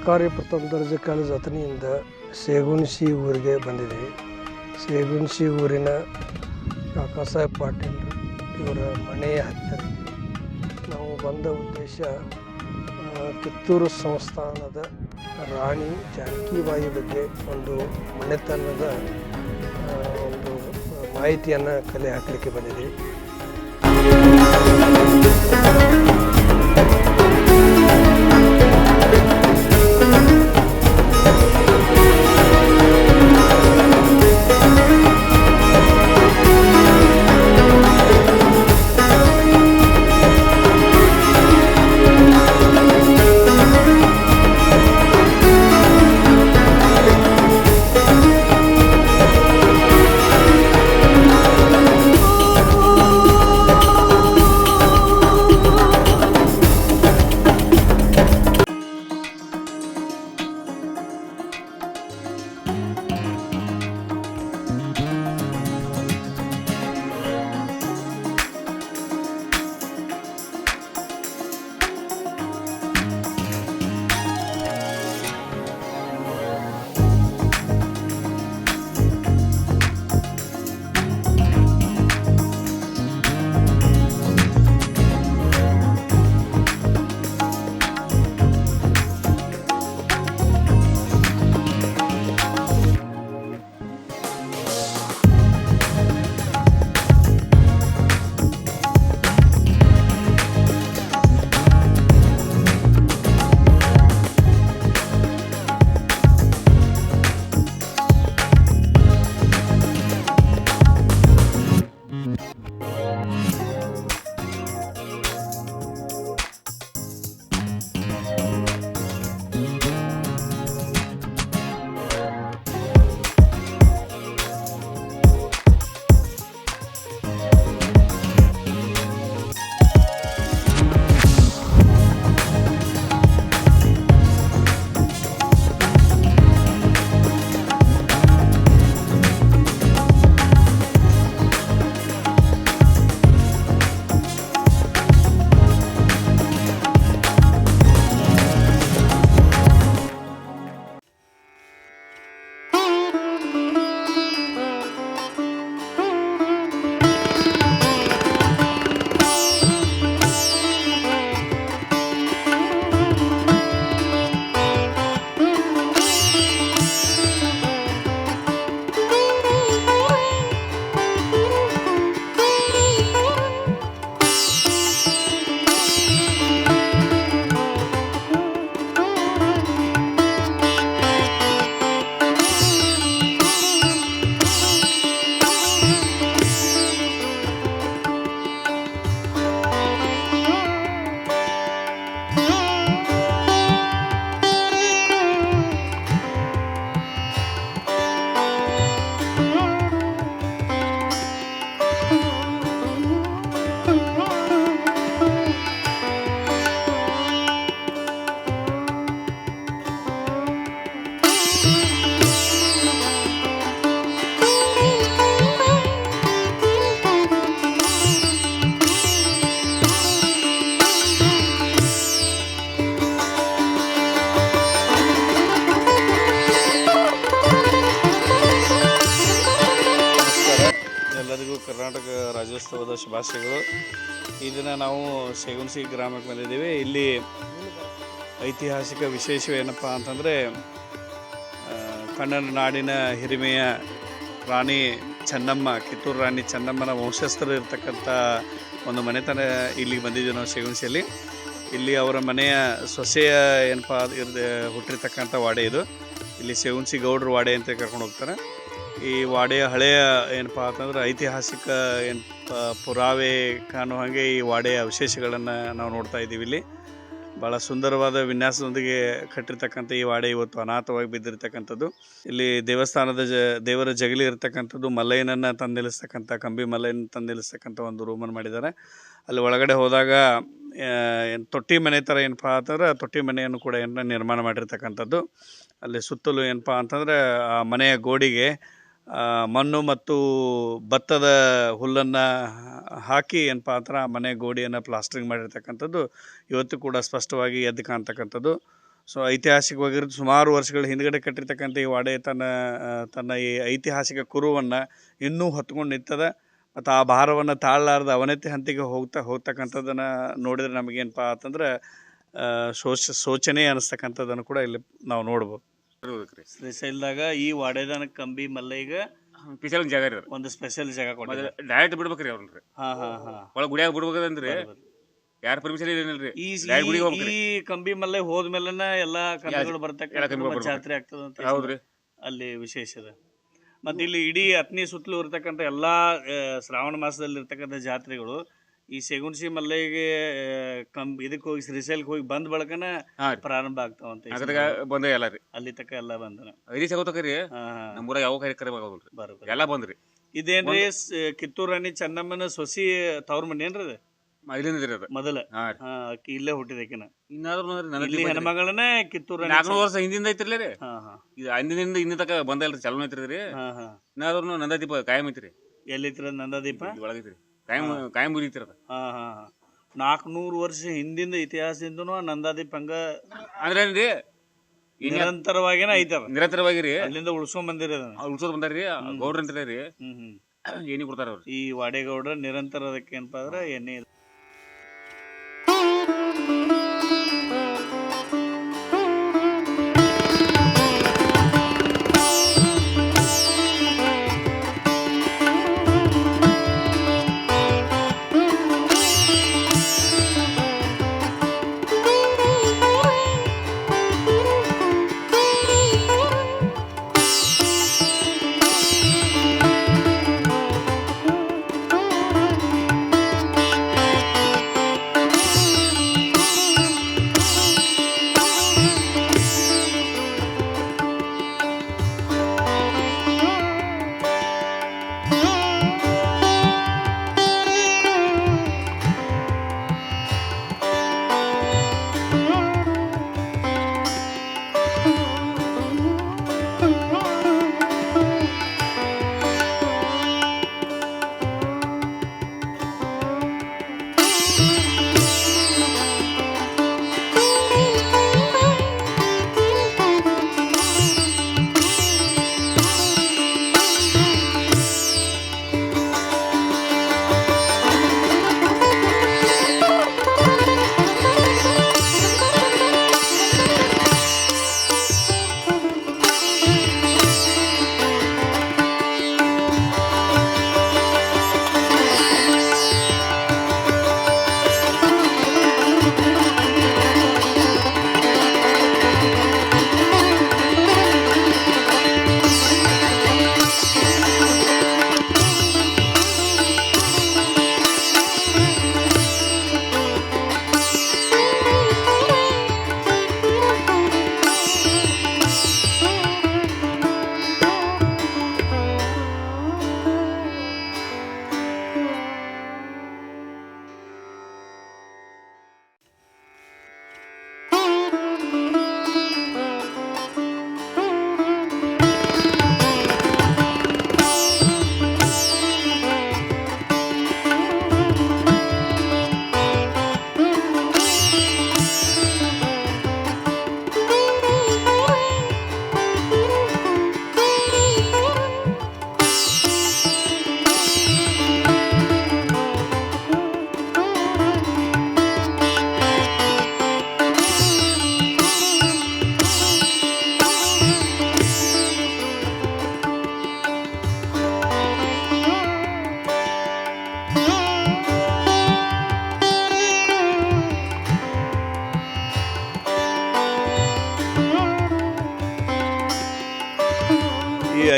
ಸರ್ಕಾರಿ ಪ್ರಥಮ ದರ್ಜೆ ಕಾಲೇಜ್ ಅಥಣಿಯಿಂದ ಸೇಗುಣಸಿ ಊರಿಗೆ ಬಂದಿದ್ದೀವಿ. ಸೇಗುಣಸಿ ಊರಿನ ಕಾಕಾ ಸಾಹೇಬ್ ಪಾಟೀಲ್ ಇವರ ಮನೆಯ ಹತ್ತಿರ ನಾವು ಬಂದ ಉದ್ದೇಶ ಕಿತ್ತೂರು ಸಂಸ್ಥಾನದ ರಾಣಿ ಜಾನಕಿಬಾಯಿ ಬಗ್ಗೆ ಒಂದು ಮನೆತನದ ಒಂದು ಮಾಹಿತಿಯನ್ನು ಕಲೆ ಹಾಕಲಿಕ್ಕೆ ಬಂದಿದ್ದೀವಿ. ಎಲ್ಲರಿಗೂ ಕರ್ನಾಟಕ ರಾಜ್ಯೋತ್ಸವದ ಶುಭಾಶಯಗಳು. ಈ ದಿನ ನಾವು ಸೇಗುಣಸಿ ಗ್ರಾಮಕ್ಕೆ ಬಂದಿದ್ದೀವಿ. ಇಲ್ಲಿ ಐತಿಹಾಸಿಕ ವಿಶೇಷವೇನಪ್ಪ ಅಂತಂದರೆ ಕನ್ನಡ ನಾಡಿನ ಹಿರಿಮೆಯ ರಾಣಿ ಚೆನ್ನಮ್ಮ, ಕಿತ್ತೂರು ರಾಣಿ ಚೆನ್ನಮ್ಮನ ವಂಶಸ್ಥರು ಇರ್ತಕ್ಕಂಥ ಒಂದು ಮನೆತನ ಇಲ್ಲಿಗೆ ಬಂದಿದ್ದೀವಿ ನಾವು ಸೇಗುಣಸಿಯಲ್ಲಿ. ಇಲ್ಲಿ ಅವರ ಮನೆಯ ಸೊಸೆಯ ಏನಪ್ಪ ಹುಟ್ಟಿರ್ತಕ್ಕಂಥ ವಾಡೆ ಇದು. ಇಲ್ಲಿ ಸೇಗುಣಸಿ ಗೌಡ್ರ ವಾಡೆ ಅಂತ ಕರ್ಕೊಂಡು ಹೋಗ್ತಾರೆ. ಈ ವಾಡೆಯ ಹಳೆಯ ಏನಪ್ಪ ಅಂತಂದ್ರೆ ಐತಿಹಾಸಿಕ ಪುರಾವೆ ಕಾಣುವ ಹಾಗೆ ಈ ವಾಡೆಯ ಅವಶೇಷಗಳನ್ನು ನಾವು ನೋಡ್ತಾ ಇದ್ದೀವಿ. ಇಲ್ಲಿ ಭಾಳ ಸುಂದರವಾದ ವಿನ್ಯಾಸದೊಂದಿಗೆ ಕಟ್ಟಿರ್ತಕ್ಕಂಥ ಈ ವಾಡೆ ಇವತ್ತು ಅನಾಥವಾಗಿ ಬಿದ್ದಿರ್ತಕ್ಕಂಥದ್ದು. ಇಲ್ಲಿ ದೇವಸ್ಥಾನದ ದೇವರ ಜಗಲಿ ಇರ್ತಕ್ಕಂಥದ್ದು, ಮಲ್ಲಯ್ಯನನ್ನು ತಂದು ನಿಲ್ಲಿಸ್ತಕ್ಕಂಥ, ಕಂಬಿ ಮಲ್ಲಯ್ಯನ ತಂದು ನಿಲ್ಲಿಸ್ತಕ್ಕಂಥ ಒಂದು ರೂಮನ್ನು ಮಾಡಿದ್ದಾರೆ. ಅಲ್ಲಿ ಒಳಗಡೆ ಹೋದಾಗ ತೊಟ್ಟಿ ಮನೆ ಥರ ಏನಪ್ಪ ಅಂತಂದ್ರೆ ತೊಟ್ಟಿ ಮನೆಯನ್ನು ಕೂಡ ನಿರ್ಮಾಣ ಮಾಡಿರ್ತಕ್ಕಂಥದ್ದು. ಅಲ್ಲಿ ಸುತ್ತಲೂ ಏನಪ್ಪ ಅಂತಂದರೆ ಆ ಮನೆಯ ಗೋಡೆಗೆ ಮಣ್ಣು ಮತ್ತು ಭತ್ತದ ಹುಲ್ಲನ್ನು ಹಾಕಿ ಏನಪ್ಪ ಅಂತಾರೆ ಆ ಮನೆ ಗೋಡೆಯನ್ನು ಪ್ಲಾಸ್ಟ್ರಿಂಗ್ ಮಾಡಿರ್ತಕ್ಕಂಥದ್ದು ಇವತ್ತು ಕೂಡ ಸ್ಪಷ್ಟವಾಗಿ ಎದ್ದು ಕಾಣ್ತಕ್ಕಂಥದ್ದು. ಸೊ ಐತಿಹಾಸಿಕವಾಗಿರೋದು ಸುಮಾರು ವರ್ಷಗಳ ಹಿಂದ್ಗಡೆ ಕಟ್ಟಿರ್ತಕ್ಕಂಥ ಈ ವಾಡೆ ತನ್ನ ಈ ಐತಿಹಾಸಿಕ ಕುರುವನ್ನು ಇನ್ನೂ ಹೊತ್ಕೊಂಡು ನಿಂತದ. ಮತ್ತು ಆ ಭಾರವನ್ನು ತಾಳಲಾರ್ದ ಅವನತಿ ಹಂತಿಗೆ ಹೋಗ್ತಕ್ಕಂಥದ್ದನ್ನು ನೋಡಿದ್ರೆ ನಮಗೇನಪ್ಪ ಅಂತಂದ್ರೆ ಶೋಚನೆ ಅನ್ನಿಸ್ತಕ್ಕಂಥದ್ದನ್ನು ಕೂಡ ಇಲ್ಲಿ ನಾವು ನೋಡ್ಬೋದು. ಶ್ರೀಶೈಲದಾಗ ಈ ವಾಡೆದನ ಕಂಬಿ ಮಲ್ಲೈಗೆ ಸ್ಪೆಷಲ್ ಜಾಗ ರೀ, ಒಂದು ಸ್ಪೆಷಲ್ ಜಾಗ ಕೊಟ್ಟಿದ್ದಾರೆ. ಡೈರೆಕ್ಟ್ ಬಿಡ್ಬೇಕ್ರಿ ಅವ್ರಲ್ರಿ. ಒಳಗೆ ಗುಡಿಯಾಗ ಬಿಡ್ಬೇಕಂದ್ರಿ, ಯಾರ ಪರ್ಮಿಷನ್ ಏನಿಲ್ರಿ. ಈ ಕಂಬಿ ಮಲ್ಲೈ ಹೋದ್ಮೇಲೆ ಎಲ್ಲಾ ಕಂಬಿಗಳು ಬರ್ತಕ್ಕಂಥ ಜಾತ್ರೆ ಆಗ್ತದ ಅಂತ. ಹೌದ್ರಿ, ಅಲ್ಲಿ ವಿಶೇಷ ಅದ. ಮತ್ತೆ ಇಲ್ಲಿ ಇಡೀ ಅತ್ನಿ ಸುತ್ತಲೂ ಇರ್ತಕ್ಕಂಥ ಎಲ್ಲಾ ಶ್ರಾವಣ ಮಾಸದಲ್ಲಿ ಇರ್ತಕ್ಕಂಥ ಜಾತ್ರೆಗಳು ಈ ಶೇಗುಣಸಿ ಮಲ್ಲೈಗೆ ಇದಕ್ಕೆ ಹೋಗಿ ಶ್ರೀಶೈಲಕ್ಕೆ ಹೋಗಿ ಬಂದ ಬಳಕನ ಪ್ರಾರಂಭ ಆಗ್ತಾವಂತ. ಬಂದ ಎಲ್ಲ ರೀ, ಅಲ್ಲಿ ತಕ್ಕ ಎಲ್ಲ ಬಂದನ ಐದಿ ಸಗೋತಕ್ರಿ. ನಮ್ಮೂರಾಗ ಯಾವ ಕಾರ್ಯಕ್ರಮ ಎಲ್ಲ ಬಂದ್ರಿ. ಇದೇನ್ರಿ ಕಿತ್ತೂರು ರಾಣಿ ಚೆನ್ನಮ್ಮನ ಸೊಸಿ ತವ್ರ ಮನೆ ಏನ್ರಿ ಅದು? ಮೊದಲ ಅಕ್ಕಿ ಇಲ್ಲೇ ಹುಟ್ಟಿದಕಿನ ಇಲ್ಲಿ ಹೆಣ್ಮಗಳನ್ನ ಕಿತ್ತೂರು 400 ವರ್ಷ ಹಿಂದಿಂದ ಐತಿರ್ಲಿ ರೀ. ಇದು ಅಂದಿನಿಂದ ಇನ್ನಿ ತಕ ಬಂದಲ್ರಿ, ಚಾಲೂ ಐತ್ರಿ. ಇನ್ನಾದ್ರೂ ನಂದಾದೀಪ ಕಾಯಂ ಐತ್ರಿ. ಎಲ್ಲಿತ್ರ ನಂದಾದೀಪ? ಒಳಗೈತ್ರಿ, ಕಾಯಂ ಉರಿತಿರದ. 400 ವರ್ಷ ಹಿಂದಿಂದ ಇತಿಹಾಸದಿಂದನು ನಂದಾದೀಪ ಹಂಗ ಅಂದ್ರೇನ್ರಿ ನಿರಂತರವಾಗಿನ ಐತದ. ನಿರಂತರವಾಗಿರಿ ಅಲ್ಲಿಂದ ಉಳ್ಸ್ಕೊಂಡ್ ಬಂದಿರಿ, ಉಳ್ಸೋದ್ ಬಂದಾರ್ರಿ. ಗೌಡ್ರ ಅಂತಾರ ರೀ, ಏನಿ ಕೊಡ್ತಾರ ಅವ್ರು. ಈ ವಾಡೆಗೌಡ್ರ ನಿರಂತರ ಅದಕ್ಕೆ ಏನಪ್ಪಾ ಅಂದ್ರೆ ಎಣ್ಣೆ.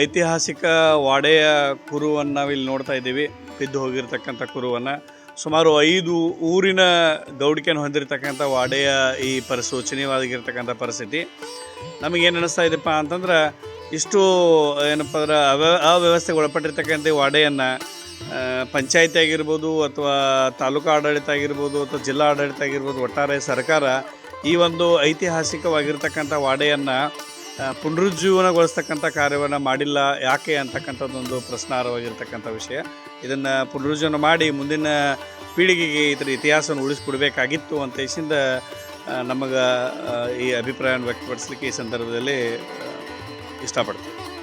ಐತಿಹಾಸಿಕ ವಾಡೆಯ ಕುರುವನ್ನು ನಾವಿಲ್ಲಿ ನೋಡ್ತಾ ಇದ್ದೀವಿ. ಬಿದ್ದು ಹೋಗಿರ್ತಕ್ಕಂಥ ಕುರುವನ್ನು ಸುಮಾರು 5 ಊರಿನ ಗೌಡಿಕೆಯನ್ನು ಹೊಂದಿರತಕ್ಕಂಥ ವಾಡೆಯ ಈ ಶೋಚನೀಯವಾಗಿರ್ತಕ್ಕಂಥ ಪರಿಸ್ಥಿತಿ. ನಮಗೇನು ಅನ್ನಿಸ್ತಾ ಇದೆಯಪ್ಪ ಅಂತಂದ್ರೆ, ಇಷ್ಟು ಏನಪ್ಪ ಅಂದ್ರೆ ಅವ್ಯವಸ್ಥೆಗೆ ಒಳಪಟ್ಟಿರ್ತಕ್ಕಂಥ ವಾಡೆಯನ್ನು ಪಂಚಾಯತಿ ಆಗಿರ್ಬೋದು ಅಥವಾ ತಾಲೂಕು ಆಡಳಿತ ಆಗಿರ್ಬೋದು ಅಥವಾ ಜಿಲ್ಲಾ ಆಡಳಿತ ಆಗಿರ್ಬೋದು, ಒಟ್ಟಾರೆ ಸರ್ಕಾರ ಈ ಒಂದು ಐತಿಹಾಸಿಕವಾಗಿರ್ತಕ್ಕಂಥ ವಾಡೆಯನ್ನು ಪುನರುಜ್ಜೀವನಗೊಳಿಸ್ತಕ್ಕಂಥ ಕಾರ್ಯವನ್ನು ಮಾಡಿಲ್ಲ ಯಾಕೆ ಅಂತಕ್ಕಂಥದ್ದೊಂದು ಪ್ರಶ್ನಾರ್ಹವಾಗಿರ್ತಕ್ಕಂಥ ವಿಷಯ. ಇದನ್ನು ಪುನರುಜ್ಜೀವನ ಮಾಡಿ ಮುಂದಿನ ಪೀಳಿಗೆಗೆ ಇದರ ಇತಿಹಾಸವನ್ನು ಉಳಿಸ್ಕೊಡ್ಬೇಕಾಗಿತ್ತು ಅಂತ ನಮಗೆ ಈ ಅಭಿಪ್ರಾಯವನ್ನು ವ್ಯಕ್ತಪಡಿಸಲಿಕ್ಕೆ ಈ ಸಂದರ್ಭದಲ್ಲಿ ಇಷ್ಟಪಡ್ತೀವಿ.